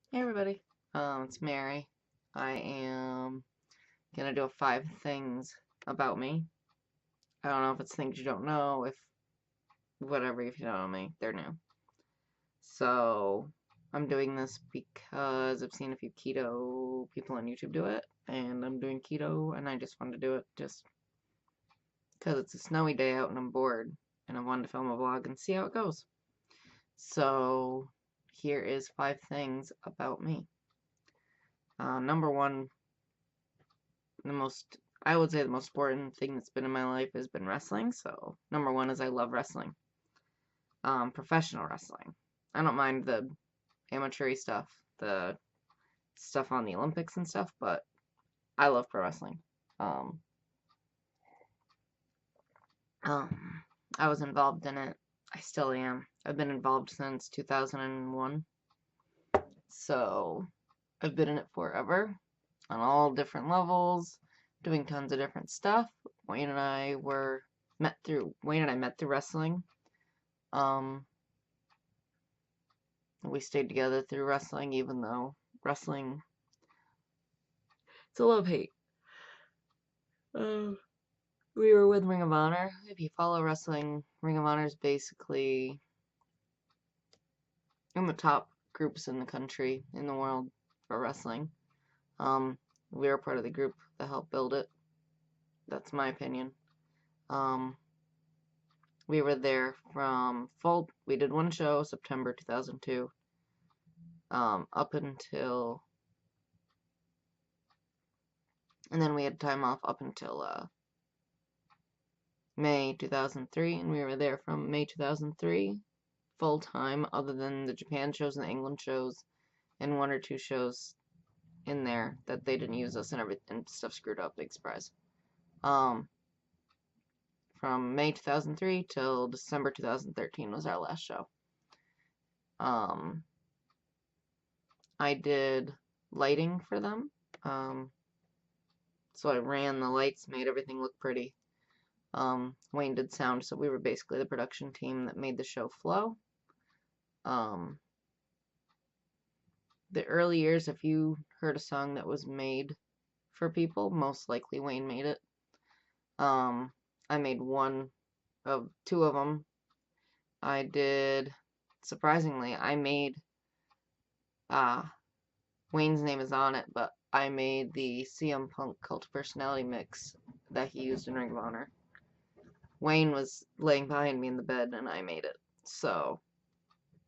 Hey everybody, it's Mary. I am gonna do 5 things about me. I don't know if it's things you don't know, if whatever, if you don't know me, they're new. So, I'm doing this because I've seen a few keto people on YouTube do it, and I'm doing keto, and I just wanted to do it just because it's a snowy day out and I'm bored, and I wanted to film a vlog and see how it goes. So, here is 5 things about me. Number one, I would say the most important thing that's been in my life has been wrestling. So number one is I love wrestling. Professional wrestling. I don't mind the amateur stuff, the stuff on the Olympics and stuff, but I love pro wrestling. Um, um, I was involved in it. I still am. I've been involved since 2001. So I've been in it forever on all different levels, doing tons of different stuff. Wayne and I met through wrestling. Um, we stayed together through wrestling, even though wrestling, it's a love-hate. Uh, we were with Ring of Honor. If you follow wrestling, Ring of Honor is basically in the top groups in the country, in the world for wrestling. Um, we were part of the group that helped build it. That's my opinion. Um, we were there we did one show, September 2002, up until, and then we had time off up until, May 2003, and we were there from May 2003 full time, other than the Japan shows and the England shows, and 1 or 2 shows in there that they didn't use us and everything, and stuff screwed up. Big surprise. Um, from May 2003 till December 2013 was our last show. Um, I did lighting for them. So I ran the lights, made everything look pretty. Wayne did sound, so we were basically the production team that made the show flow. Um, the early years, if you heard a song that was made for people, most likely Wayne made it. I made two of them. Surprisingly, I made, uh, Wayne's name is on it, but I made the CM Punk Cult of Personality mix that he used in Ring of Honor. Wayne was laying behind me in the bed and I made it. So,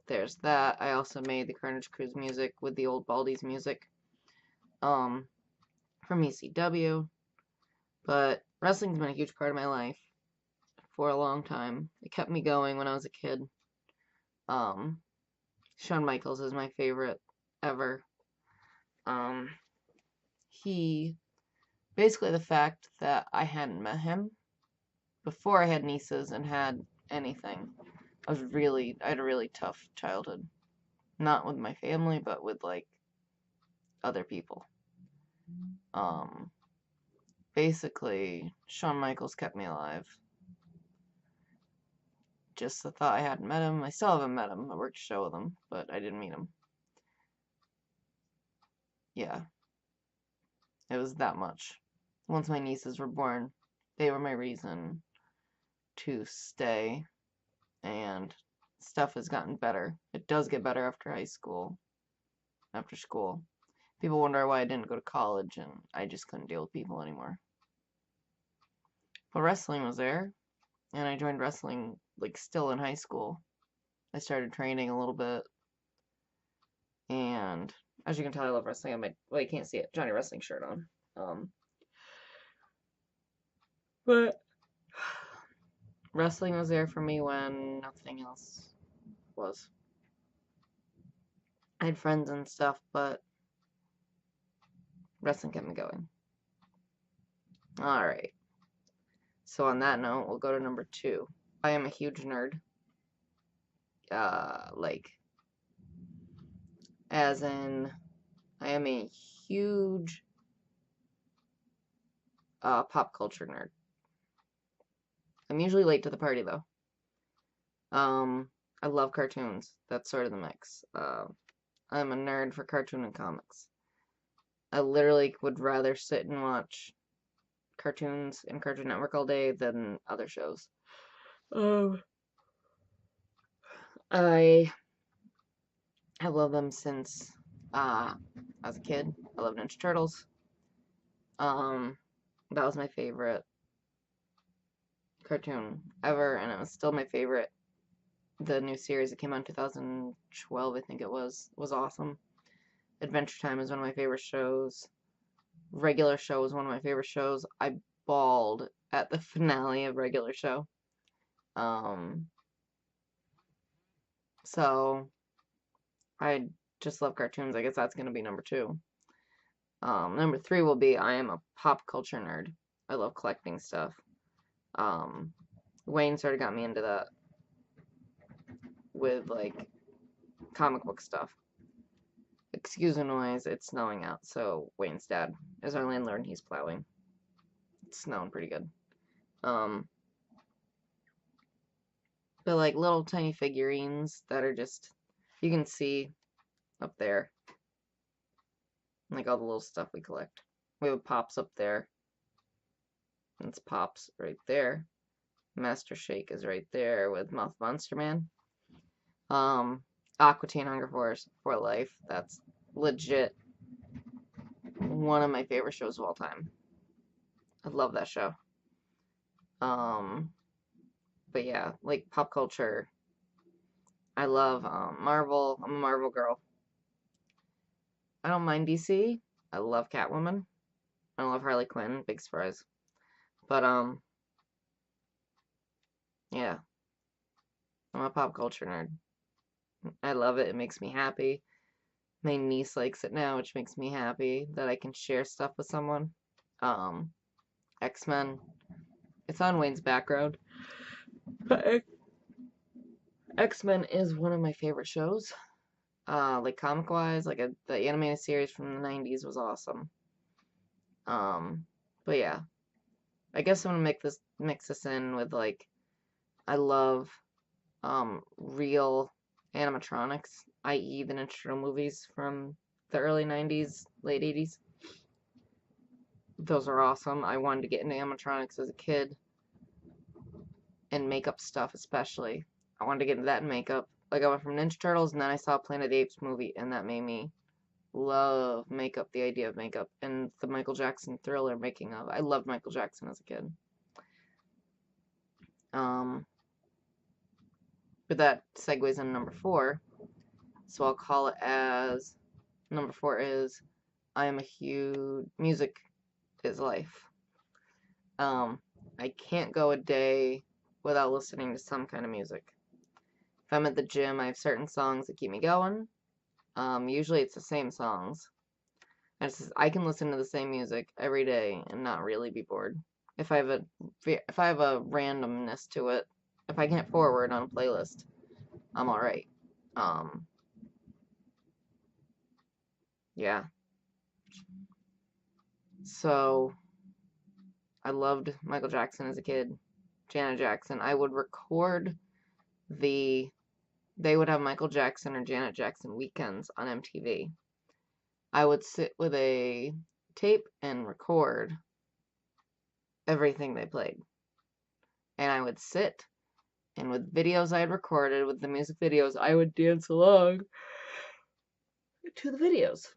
there's that. I also made the Carnage Cruise music with the old Baldies music. From ECW. But wrestling's been a huge part of my life for a long time. It kept me going when I was a kid. Um, Shawn Michaels is my favorite ever. Um, he basically the fact that I hadn't met him before I had nieces and had anything. I had a really tough childhood. Not with my family, but with like other people. Um, Basically, Shawn Michaels kept me alive. Just the thought I hadn't met him. I still haven't met him. I worked a show with him, but I didn't meet him. Yeah, it was that much. Once my nieces were born, they were my reason to stay, and stuff has gotten better. It does get better after after school. People wonder why I didn't go to college, and I just couldn't deal with people anymore. But wrestling was there, and I joined wrestling, like, still in high school. I started training a little bit, and as you can tell, I love wrestling. Well, you can't see it, Johnny Wrestling shirt on. But wrestling was there for me when nothing else was. I had friends and stuff, but wrestling kept me going. Alright, so on that note, we'll go to number 2. I am a huge nerd. Like, as in, I am a huge pop culture nerd. I'm usually late to the party, though. I love cartoons. That's sort of the mix. I'm a nerd for cartoon and comics. I literally would rather sit and watch cartoons and Cartoon Network all day than other shows. Um, I have loved them since I was a kid. I love Ninja Turtles. Um, that was my favorite cartoon ever, and it was still my favorite. The new series that came out in 2012, I think it was awesome. Adventure Time is one of my favorite shows. Regular Show is one of my favorite shows. I bawled at the finale of Regular Show. Um, so I just love cartoons. I guess that's gonna be number two. Number three will be I am a pop culture nerd. I love collecting stuff. Um, Wayne sort of got me into that with like comic book stuff. Excuse the noise, it's snowing out, so Wayne's dad is our landlord and he's plowing. It's snowing pretty good. But like little tiny figurines that are just, you can see up there, like all the little stuff we collect. We have Pops up there. It's Pops right there. Master Shake is right there with Mouth Monster Man. Aqua Teen Hunger Force for Life. That's legit one of my favorite shows of all time. I love that show. But yeah, like pop culture. I love Marvel. I'm a Marvel girl. I don't mind DC. I love Catwoman. I love Harley Quinn. Big surprise. But yeah, I'm a pop culture nerd. I love it. It makes me happy. My niece likes it now, which makes me happy that I can share stuff with someone. Um, X-Men. It's on Wayne's background. X-Men is one of my favorite shows. Like comic-wise, like the animated series from the 90s was awesome. But yeah, I guess I'm gonna mix this in with like I love real animatronics, i.e. the Ninja Turtle movies from the early 90s, late 80s. Those are awesome. I wanted to get into animatronics as a kid and makeup stuff especially. I wanted to get into that in makeup. Like I went from Ninja Turtles and then I saw Planet of the Apes movie and that made me love makeup, the idea of makeup, and the Michael Jackson Thriller making of. I loved Michael Jackson as a kid. But that segues into number four. So I'll call it as number four is I am a huge music is life. I can't go a day without listening to some kind of music. If I'm at the gym, I have certain songs that keep me going. Usually it's the same songs. I can listen to the same music every day and not really be bored. If I have a randomness to it, if I can hit forward on a playlist, I'm alright. Yeah. So I loved Michael Jackson as a kid. Janet Jackson. I would record they would have Michael Jackson or Janet Jackson weekends on MTV. I would sit with a tape and record everything they played. And I would sit, and with videos I had recorded, with the music videos, I would dance along to the videos.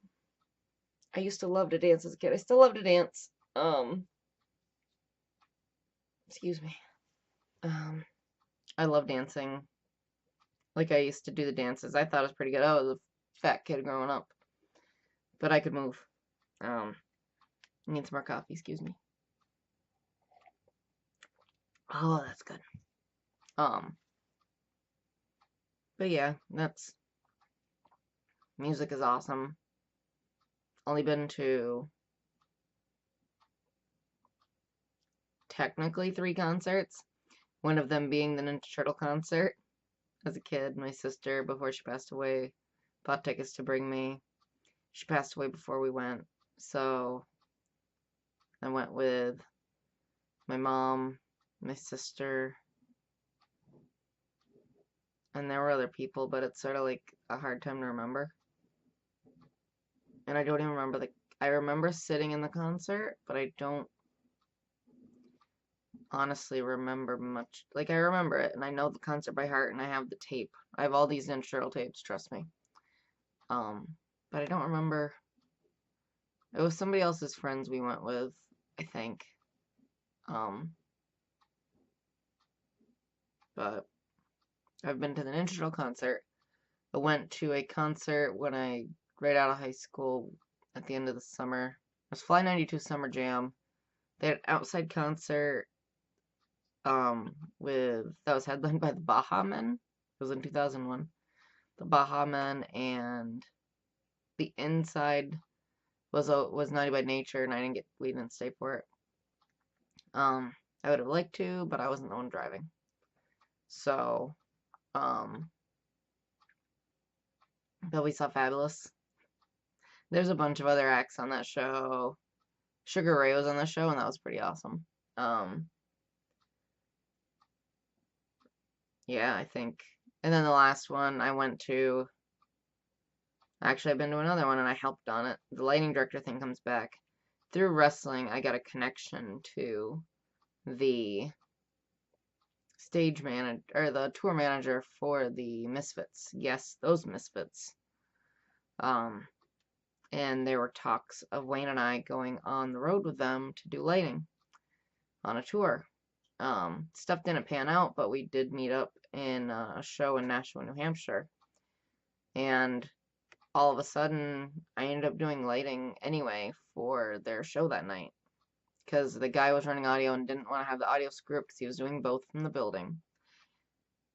I used to love to dance as a kid. I still love to dance. Excuse me. I love dancing. Like I used to do the dances. I thought it was pretty good. I was a fat kid growing up. But I could move. I need some more coffee, excuse me. Oh, that's good. But yeah, that's music is awesome. Only been to technically 3 concerts. One of them being the Ninja Turtle concert. As a kid, my sister, before she passed away, bought tickets to bring me. She passed away before we went, so I went with my mom, my sister, and there were other people, but it's sort of like a hard time to remember. And I don't even remember I remember sitting in the concert, but I don't honestly remember much. Like, I remember it, and I know the concert by heart, and I have the tape. I have all these intro tapes, trust me. But I don't remember. It was somebody else's friends we went with, I think. But I've been to the Ninja Turtle concert. I went to a concert right out of high school at the end of the summer. It was Fly 92 Summer Jam. They had an outside concert that was headlined by the Baha Men. It was in 2001. The Baha Men, and the inside was Naughty by Nature, and we didn't stay for it. I would have liked to, but I wasn't the one driving. So, but we saw Fabulous. There's a bunch of other acts on that show. Sugar Ray was on the show, and that was pretty awesome. Yeah, I think. And then the last one I went to. Actually, I've been to another one, and I helped on it. The lighting director thing comes back. Through wrestling, I got a connection to the stage manager, or the tour manager for the Misfits. Yes, those Misfits. And there were talks of Wayne and I going on the road with them to do lighting on a tour. Stuff didn't pan out, but we did meet up in a show in Nashua, New Hampshire. And all of a sudden, I ended up doing lighting anyway for their show that night. Because the guy was running audio and didn't want to have the audio screw up because he was doing both from the building.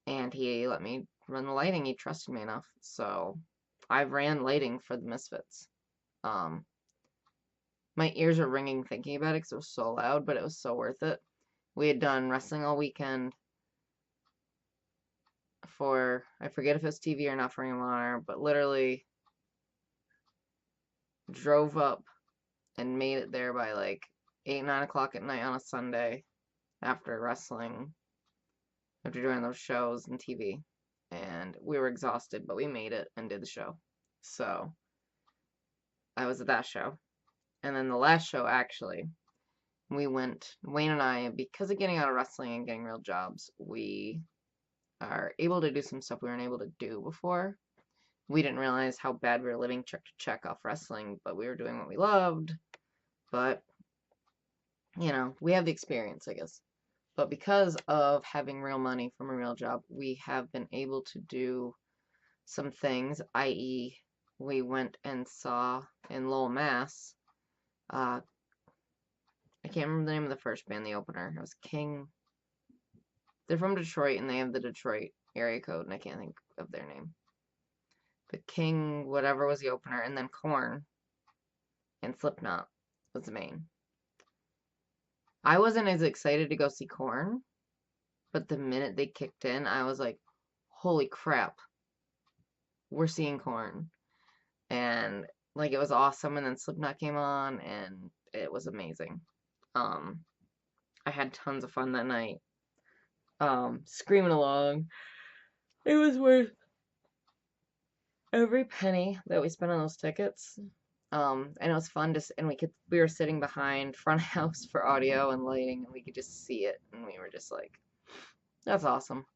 And he let me run the lighting. He trusted me enough. So I ran lighting for the Misfits. My ears are ringing thinking about it because it was so loud, but it was so worth it. We had done wrestling all weekend for, I forget if it was TV or not, for Ring of Honor, but literally drove up and made it there by like 8, 9 o'clock at night on a Sunday after wrestling, after doing those shows and TV. And we were exhausted, but we made it and did the show. So I was at that show. And then the last show, actually, Wayne and I, because of getting out of wrestling and getting real jobs, we are able to do some stuff we weren't able to do before. We didn't realize how bad we were living check to check off wrestling, but we were doing what we loved. But, you know, we have the experience, I guess. But because of having real money from a real job, we have been able to do some things, i.e., we went and saw in Lowell, Mass. I can't remember the name of the first band, the opener. It was King. They're from Detroit, and they have the Detroit area code, and I can't think of their name. But King, whatever, was the opener, and then Korn and Slipknot was the main. I wasn't as excited to go see Korn, but the minute they kicked in, I was like, holy crap, we're seeing Korn. And, like, it was awesome, and then Slipknot came on, and it was amazing. I had tons of fun that night. Screaming along. It was worth every penny that we spent on those tickets. And it was fun and we were sitting behind front house for audio and lighting, and we could just see it, and we were just like, that's awesome.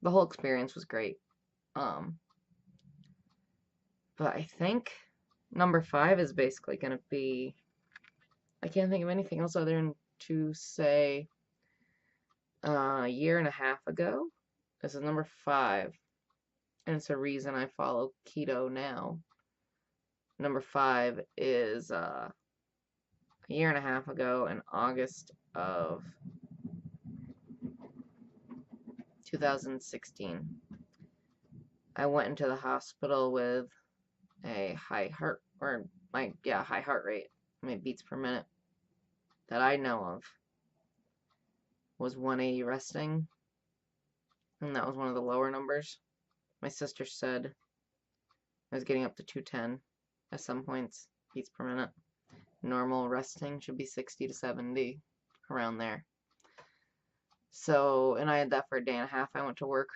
The whole experience was great. But I think number 5 is basically gonna be, I can't think of anything else other than to say a year and a half ago. This is number 5. And it's a reason I follow keto now. Number 5 is a year and a half ago in August of 2016. I went into the hospital with a high heart rate. My beats per minute that I know of was 180 resting, and that was one of the lower numbers. My sister said I was getting up to 210 at some points, beats per minute. Normal resting should be 60 to 70, around there. So, and I had that for a day and a half. I went to work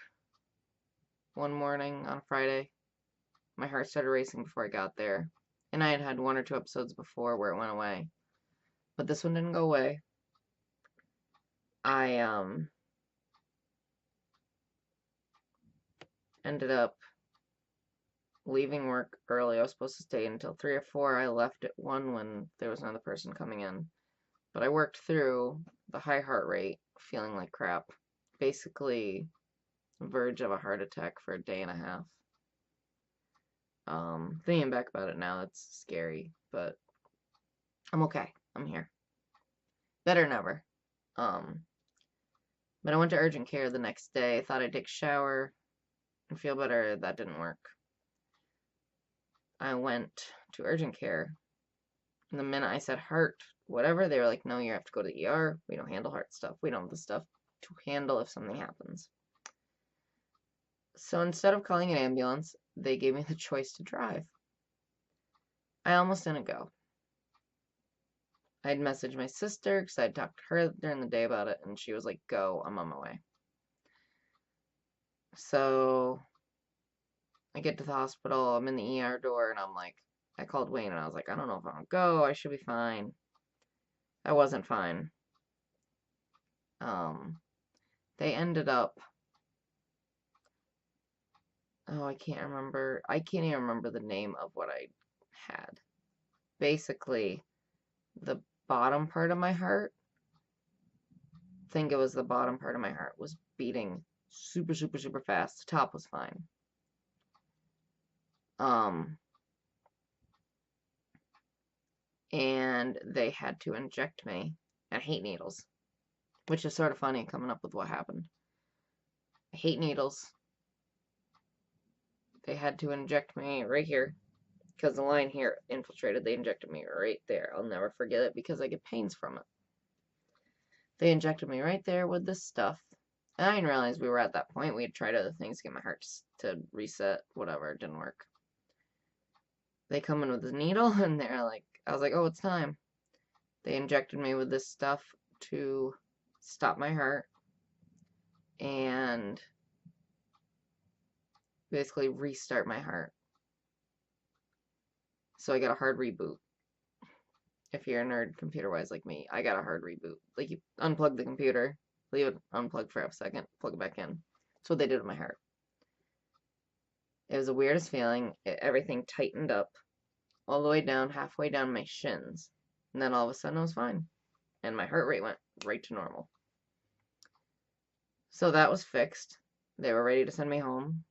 one morning on a Friday. My heart started racing before I got there, And I had had 1 or 2 episodes before where it went away. But this one didn't go away. I ended up leaving work early. I was supposed to stay until 3 or 4. I left at 1 when there was another person coming in. But I worked through the high heart rate, feeling like crap. Basically, verge of a heart attack for a day and a half. Thinking back about it now, it's scary, but I'm okay. I'm here. Better than ever. But I went to urgent care the next day. I thought I'd take a shower and feel better. That didn't work. I went to urgent care. And the minute I said heart, whatever, they were like, no, you have to go to the ER. We don't handle heart stuff. We don't have the stuff to handle if something happens. So instead of calling an ambulance, they gave me the choice to drive. I almost didn't go. I'd messaged my sister because I'd talked to her during the day about it, and she was like, go, I'm on my way. So I get to the hospital, I'm in the ER door, and I'm like, I called Wayne, and I was like, I don't know if I'm gonna go, I should be fine. I wasn't fine. They ended up, oh, I can't remember, I can't even remember the name of what I had. Basically, the bottom part of my heart, I think it was the bottom part of my heart, was beating super, super, super fast. The top was fine. And they had to inject me. I hate needles, which is sort of funny coming up with what happened. I hate needles. They had to inject me right here because the line here infiltrated. They injected me right there. I'll never forget it because I get pains from it. They injected me right there with this stuff. And I didn't realize we were at that point. We had tried other things to get my heart to reset, whatever. It didn't work. They come in with this needle and they're like, I was like, oh, it's time. They injected me with this stuff to stop my heart and basically restart my heart. So I got a hard reboot. If you're a nerd computer-wise like me, I got a hard reboot. Like, you unplug the computer, leave it unplugged for a second, plug it back in. That's what they did with my heart. It was the weirdest feeling. Everything tightened up all the way down, halfway down my shins. And then all of a sudden I was fine. And my heart rate went right to normal. So that was fixed. They were ready to send me home.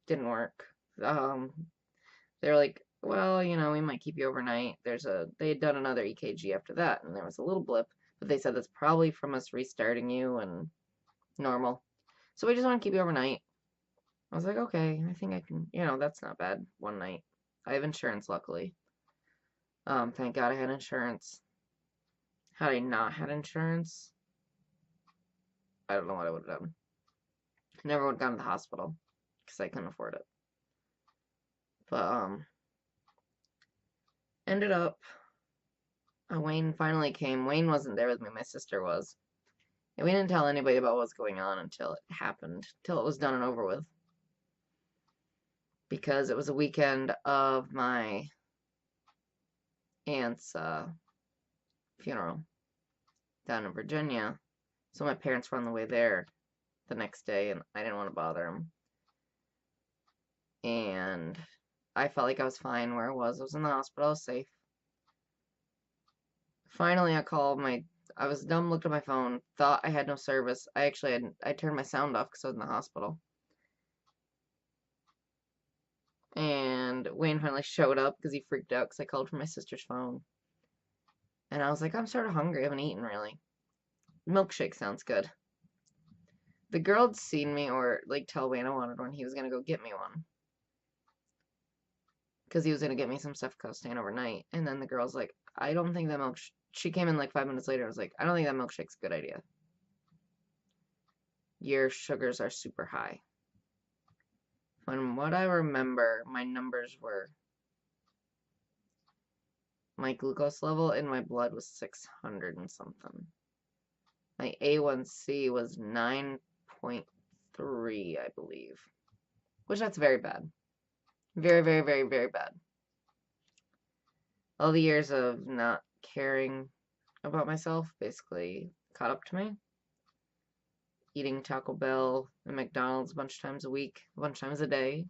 Didn't work. They were like, well, you know, we might keep you overnight. They had done another EKG after that, and there was a little blip, but they said that's probably from us restarting you and normal. So we just want to keep you overnight. I was like, okay, I think I can, you know, that's not bad. One night. I have insurance, luckily. Thank God I had insurance. Had I not had insurance, I don't know what I would have done. I never would have gone to the hospital because I couldn't afford it. But, ended up, Wayne finally came. Wayne wasn't there with me, my sister was. And we didn't tell anybody about what was going on until it happened, till it was done and over with. Because it was a weekend of my aunt's funeral down in Virginia. So my parents were on the way there the next day, and I didn't want to bother them. And I felt like I was fine where I was. I was in the hospital, I was safe. Finally, I was dumb, looked at my phone, thought I had no service. I turned my sound off because I was in the hospital. And Wayne finally showed up because he freaked out because I called from my sister's phone. And I was like, I'm sort of hungry, I haven't eaten really. Milkshake sounds good. The girl had seen me or like tell Wayne I wanted one. He was gonna go get me one. Because he was gonna get me some stuff because I was staying overnight. And then the girl's like, I don't think that she came in like 5 minutes later. I was like, I don't think that milkshake's a good idea. Your sugars are super high. From what I remember, my numbers were, my glucose level in my blood was 600 and something. My A1C was 9.3, I believe. Which that's very bad. Very, very, very, very bad. All the years of not caring about myself basically caught up to me. Eating Taco Bell and McDonald's a bunch of times a week, a bunch of times a day,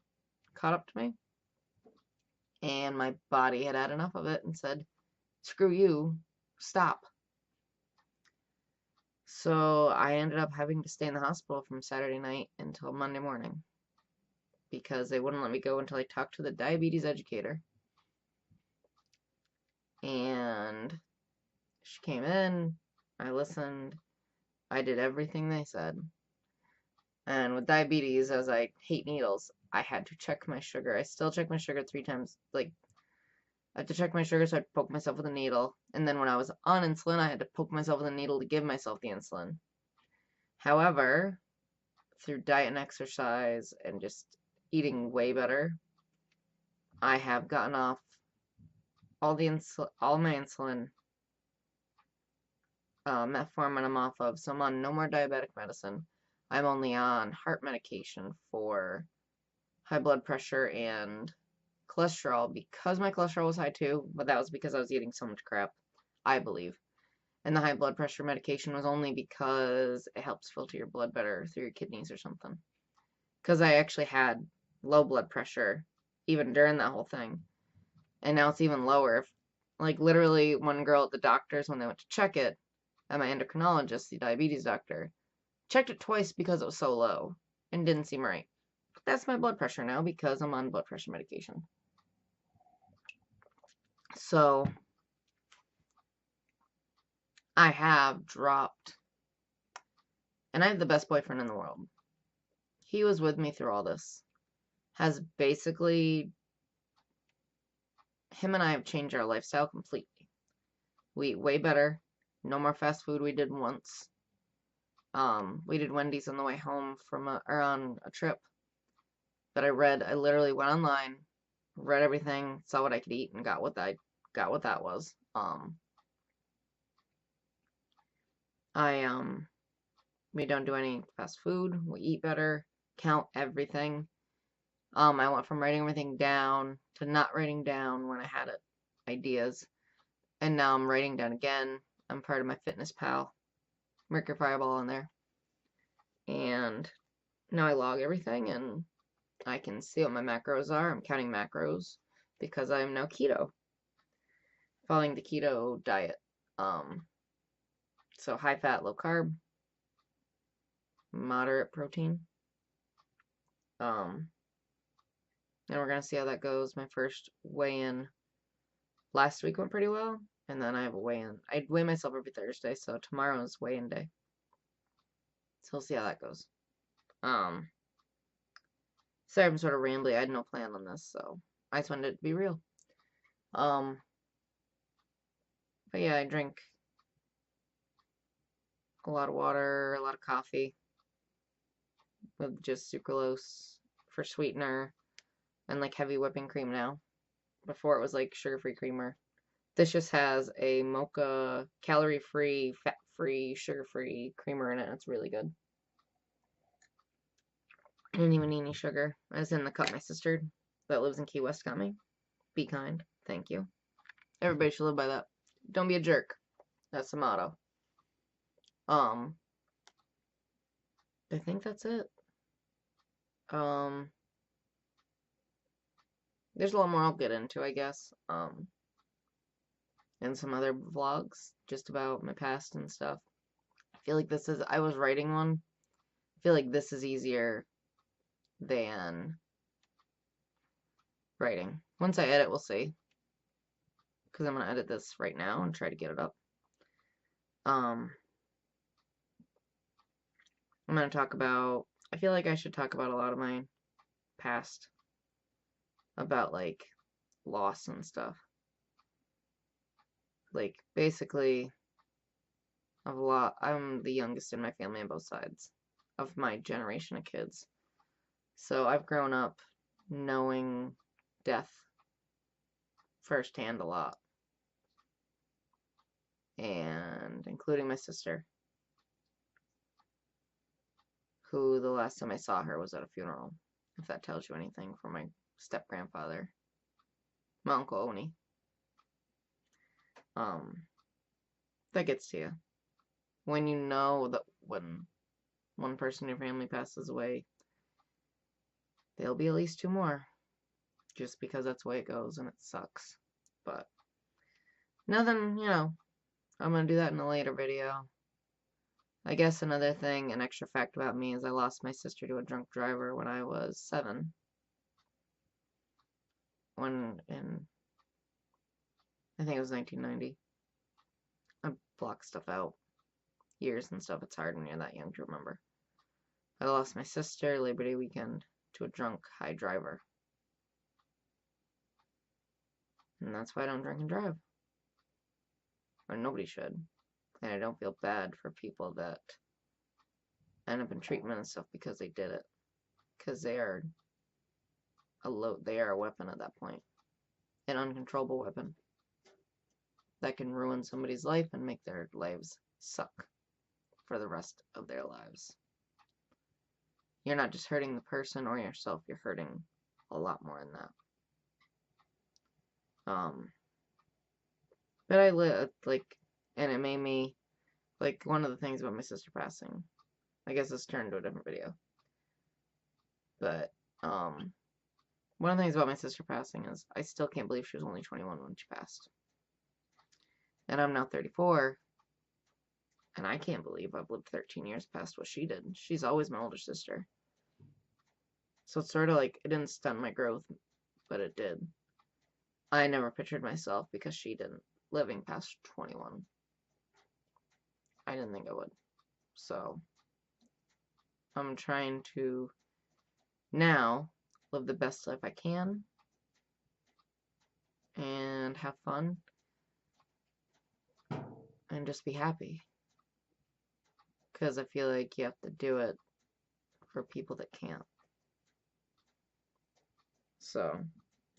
caught up to me. And my body had enough of it and said, screw you, stop. So I ended up having to stay in the hospital from Saturday night until Monday morning because they wouldn't let me go until I talked to the diabetes educator. And she came in, I listened, I did everything they said. And with diabetes, as I hate needles, I had to check my sugar. I still check my sugar 3 times. Like, I had to check my sugar, so I'd poke myself with a needle. And then when I was on insulin, I had to poke myself with a needle to give myself the insulin. However, through diet and exercise and just eating way better, I have gotten off all my insulin, metformin I'm off of, so I'm on no more diabetic medicine. I'm only on heart medication for high blood pressure and cholesterol because my cholesterol was high too, but that was because I was eating so much crap, I believe. And the high blood pressure medication was only because it helps filter your blood better through your kidneys or something. Because I actually had low blood pressure even during that whole thing. And now it's even lower. Like, literally, one girl at the doctor's, when they went to check it, at my endocrinologist, the diabetes doctor, checked it twice because it was so low and didn't seem right. But that's my blood pressure now because I'm on blood pressure medication. So, I have dropped, and I have the best boyfriend in the world. He was with me through all this. Has basically, him and I have changed our lifestyle completely. We eat way better. No more fast food. We did once. We did Wendy's on the way home from or on a trip. But I literally went online, read everything, saw what I could eat, and got what that was. We don't do any fast food. We eat better, count everything. I went from writing everything down to not writing down when I had ideas, and now I'm writing down again. I'm part of my Fitness Pal, Mercury Fireball in there, and now I log everything, and I can see what my macros are. I'm counting macros because I am now keto, following the keto diet. So high fat, low carb, moderate protein. And we're gonna see how that goes. My first weigh-in last week went pretty well, and then I have a weigh-in. I weigh myself every Thursday, so tomorrow is weigh-in day. So we'll see how that goes. Sorry, I'm sort of rambly. I had no plan on this, so I just wanted it to be real. But yeah, I drink a lot of water, a lot of coffee with just sucralose for sweetener and like heavy whipping cream now. Before it was like sugar-free creamer. This just has a mocha, calorie-free, fat-free, sugar-free creamer in it. It's really good. I didn't even need any sugar. I was in the cup my sister that lives in Key West got me. Be kind. Thank you. Everybody should live by that. Don't be a jerk. That's the motto. I think that's it. There's a lot more I'll get into, I guess. And some other vlogs just about my past and stuff. I feel like I was writing one. I feel like this is easier than writing. Once I edit, we'll see. Because I'm going to edit this right now and try to get it up. I'm going to talk about, I feel like I should talk about a lot of my past. About, like, loss and stuff. Like, basically, I'm the youngest in my family on both sides of my generation of kids. So I've grown up knowing death firsthand a lot. And including my sister, who the last time I saw her was at a funeral, if that tells you anything, for my step-grandfather, my Uncle Oni. That gets to you. When you know that when one person in your family passes away, there'll be at least 2 more. Just because that's the way it goes, and it sucks. But nothing, I'm gonna do that in a later video. I guess another thing, an extra fact about me, is I lost my sister to a drunk driver when I was 7. I think it was 1990. I blocked stuff out. Years and stuff, it's hard when you're that young to remember. I lost my sister Labor Day weekend to a drunk high driver. And that's why I don't drink and drive. Or nobody should. And I don't feel bad for people that end up in treatment and stuff because they did it. Because they are a weapon at that point. An uncontrollable weapon. That can ruin somebody's life and make their lives suck for the rest of their lives. You're not just hurting the person or yourself, you're hurting a lot more than that. But I and it made me, one of the things about my sister passing, I guess this turned to a different video, but, one of the things about my sister passing is I still can't believe she was only 21 when she passed. And I'm now 34, and I can't believe I've lived 13 years past what she did. She's always my older sister. So it's sort of like, it didn't stunt my growth, but it did. I never pictured myself, because she didn't, living past 21. I didn't think I would. So, I'm trying to now live the best life I can and have fun and just be happy. Because I feel like you have to do it for people that can't. So,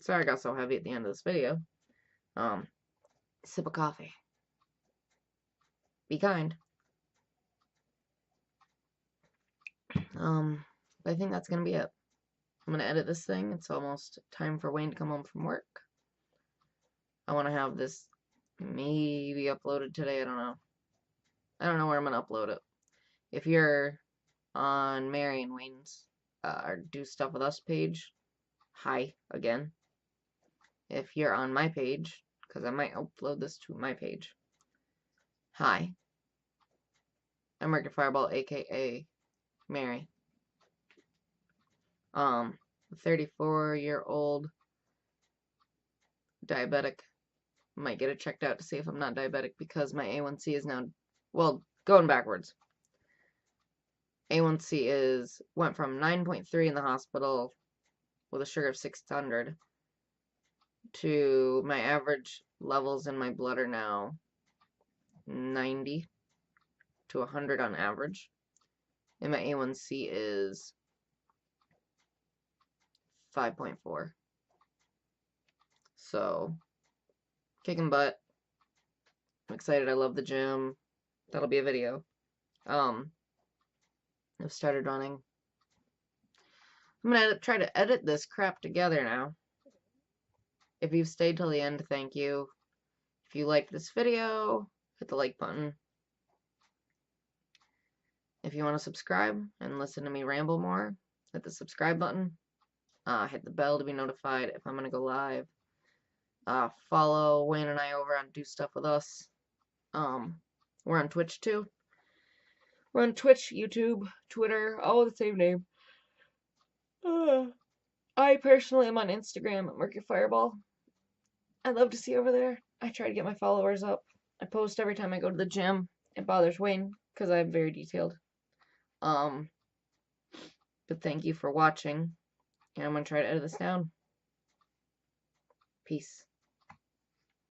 sorry I got so heavy at the end of this video. Sip of coffee. Be kind. I think that's gonna be it. I'm gonna edit this thing. It's almost time for Wayne to come home from work. I want to have this maybe uploaded today. I don't know. I don't know where I'm gonna upload it. If you're on Mary and Wayne's or Do Stuff With Us page, hi again. If you're on my page, because I might upload this to my page, hi. I'm Mercury Fireball, aka Mary. 34-year-old diabetic. Might get it checked out to see if I'm not diabetic, because my A1C is now, well, going backwards. A1C went from 9.3 in the hospital with a sugar of 600 to my average levels in my blood are now 90 to 100 on average. And my A1C is 5.4. So, kicking butt. I'm excited. I love the gym. That'll be a video. I've started running. I'm gonna try to edit this crap together now. If you've stayed till the end, thank you. If you liked this video, hit the like button. If you want to subscribe and listen to me ramble more, hit the subscribe button. Hit the bell to be notified if I'm gonna go live. Follow Wayne and I over on Do Stuff With Us. We're on Twitch too. We're on Twitch, YouTube, Twitter, all the same name. I personally am on Instagram at Mercury Fireball. I'd love to see you over there. I try to get my followers up. I post every time I go to the gym. It bothers Wayne because I'm very detailed. But thank you for watching. And I'm gonna try to edit this down. Peace.